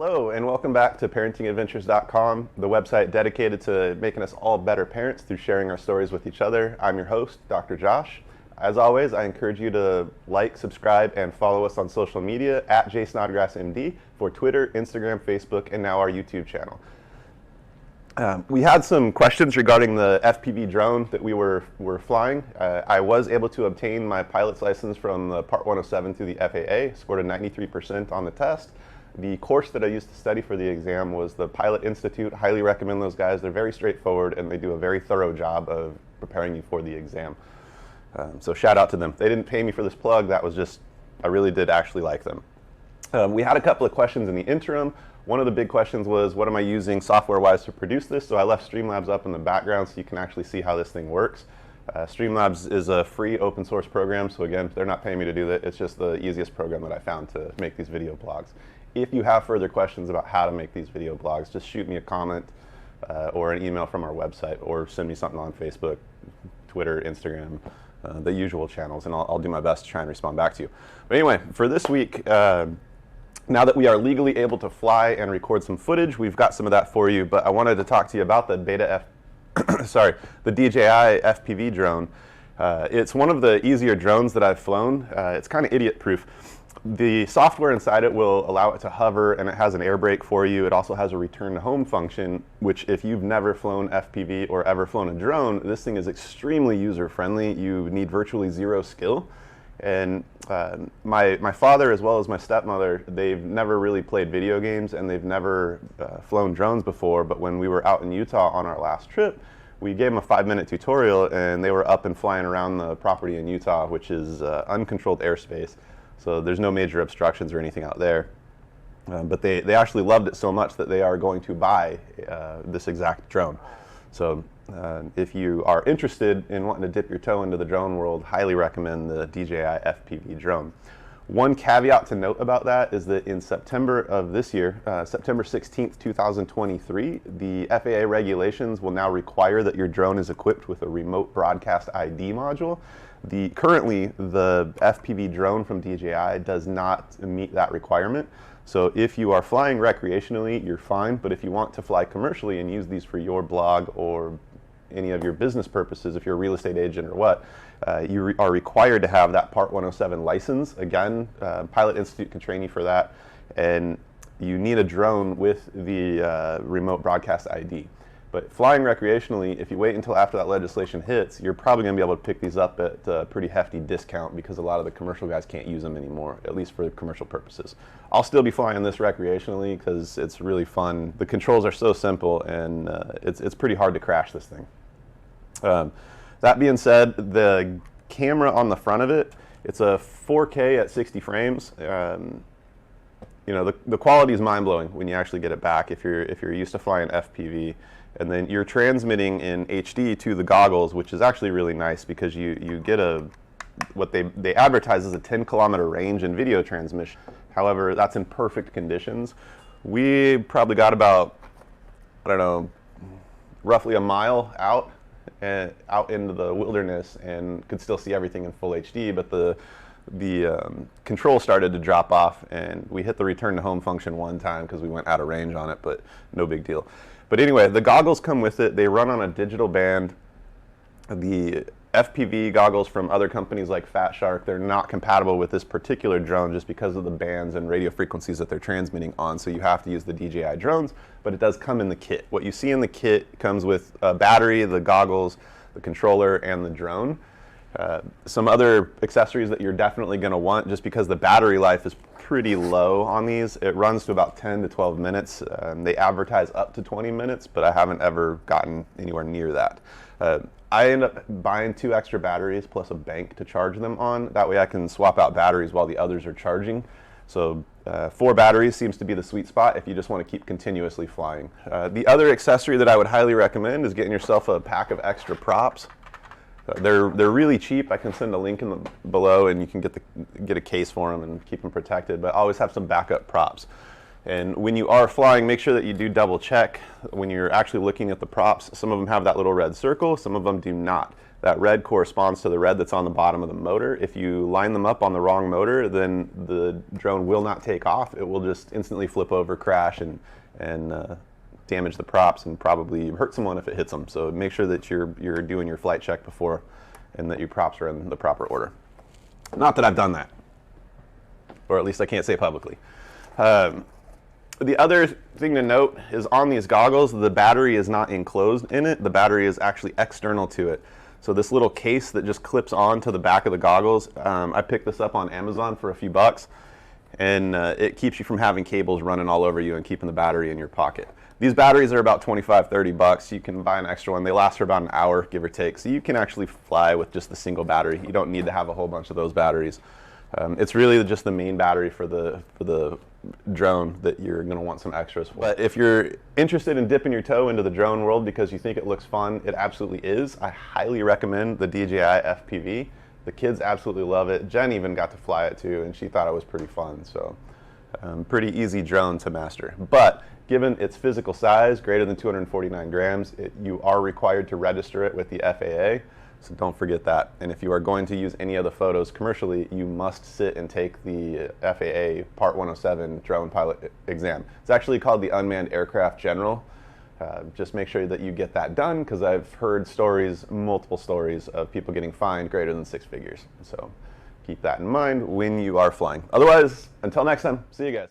Hello and welcome back to parentingadventures.com, the website dedicated to making us all better parents through sharing our stories with each other. I'm your host, Dr. Josh. As always, I encourage you to like, subscribe, and follow us on social media at jsnodgrassmd for Twitter, Instagram, Facebook, and now our YouTube channel. We had some questions regarding the FPV drone that we were flying. I was able to obtain my pilot's license from the Part 107 through the FAA, scored a 93% on the test. The course that I used to study for the exam was the Pilot Institute. Highly recommend those guys. They're very straightforward and they do a very thorough job of preparing you for the exam. So shout out to them. They didn't pay me for this plug. That was just, I really did actually like them. We had a couple of questions in the interim. One of the big questions was, what am I using software-wise to produce this? So I left Streamlabs up in the background so you can actually see how this thing works. Streamlabs is a free open source program. So again, they're not paying me to do that. It's just the easiest program that I found to make these video blogs. If you have further questions about how to make these video blogs, just shoot me a comment or an email from our website, or send me something on Facebook, Twitter, Instagram, the usual channels, and I'll do my best to try and respond back to you. But anyway, for this week, now that we are legally able to fly and record some footage, we've got some of that for you, but I wanted to talk to you about the the DJI FPV drone. It's one of the easier drones that I've flown. It's kind of idiot-proof. The software inside it will allow it to hover, and it has an air brake for you. It also has a return to home function, which if you've never flown FPV or ever flown a drone, this thing is extremely user-friendly. You need virtually zero skill. And my father, as well as my stepmother, they've never really played video games, and they've never flown drones before. But when we were out in Utah on our last trip, we gave them a 5-minute tutorial, and they were up and flying around the property in Utah, which is uncontrolled airspace. So there's no major obstructions or anything out there. But they actually loved it so much that they are going to buy this exact drone. So if you are interested in wanting to dip your toe into the drone world, highly recommend the DJI FPV drone. One caveat to note about that is that in September of this year, September 16th, 2023, the FAA regulations will now require that your drone is equipped with a remote broadcast ID module. Currently, the FPV drone from DJI does not meet that requirement. So if you are flying recreationally, you're fine. But if you want to fly commercially and use these for your blog or any of your business purposes, if you're a real estate agent or what, you are required to have that Part 107 license. Again, Pilot Institute can train you for that. And you need a drone with the remote broadcast ID. But flying recreationally, if you wait until after that legislation hits, you're probably going to be able to pick these up at a pretty hefty discount, because a lot of the commercial guys can't use them anymore, at least for commercial purposes. I'll still be flying this recreationally because it's really fun. The controls are so simple, and it's pretty hard to crash this thing. That being said, the camera on the front of it, it's a 4K at 60 frames. You know, the quality is mind-blowing when you actually get it back if you're used to flying FPV. And then you're transmitting in HD to the goggles, which is actually really nice because you get what they advertise as a 10-kilometer range in video transmission. However, that's in perfect conditions. We probably got about, I don't know, roughly a mile out into the wilderness and could still see everything in full HD, but the control started to drop off, and we hit the return to home function one time because we went out of range on it, but no big deal. But anyway, the goggles come with it. They run on a digital band. The FPV goggles from other companies like Fat Shark, they're not compatible with this particular drone just because of the bands and radio frequencies that they're transmitting on. So you have to use the DJI drones, but it does come in the kit. What you see in the kit comes with a battery, the goggles, the controller, and the drone. Some other accessories that you're definitely going to want, just because the battery life is pretty low on these. It runs to about 10 to 12 minutes. They advertise up to 20 minutes, but I haven't ever gotten anywhere near that. I end up buying 2 extra batteries plus a bank to charge them on. That way I can swap out batteries while the others are charging. So 4 batteries seems to be the sweet spot if you just want to keep continuously flying. The other accessory that I would highly recommend is getting yourself a pack of extra props. They're really cheap. I can send a link below, and you can get a case for them and keep them protected. But always have some backup props. And when you are flying, make sure that you do double check when you're actually looking at the props. Some of them have that little red circle. Some of them do not. That red corresponds to the red that's on the bottom of the motor. If you line them up on the wrong motor, then the drone will not take off. It will just instantly flip over, crash, and damage the props, and probably hurt someone if it hits them. So make sure that you're doing your flight check before, and that your props are in the proper order. Not that I've done that, or at least I can't say publicly. The other thing to note is on these goggles, the battery is not enclosed in it. The battery is actually external to it. So this little case that just clips on to the back of the goggles, I picked this up on Amazon for a few bucks, and it keeps you from having cables running all over you and keeping the battery in your pocket. These batteries are about 25, 30 bucks. You can buy an extra one. They last for about an hour, give or take. So you can actually fly with just the single battery. You don't need to have a whole bunch of those batteries. It's really just the main battery for the drone that you're going to want some extras for. But if you're interested in dipping your toe into the drone world because you think it looks fun, it absolutely is. I highly recommend the DJI FPV. The kids absolutely love it. Jen even got to fly it too, and she thought it was pretty fun. So pretty easy drone to master. But given its physical size, greater than 249 grams, you are required to register it with the FAA. So don't forget that. And if you are going to use any of the photos commercially, you must sit and take the FAA Part 107 drone pilot exam. It's actually called the Unmanned Aircraft General. Just make sure that you get that done, because I've heard stories, multiple stories, of people getting fined greater than 6 figures. So keep that in mind when you are flying. Otherwise, until next time, see you guys.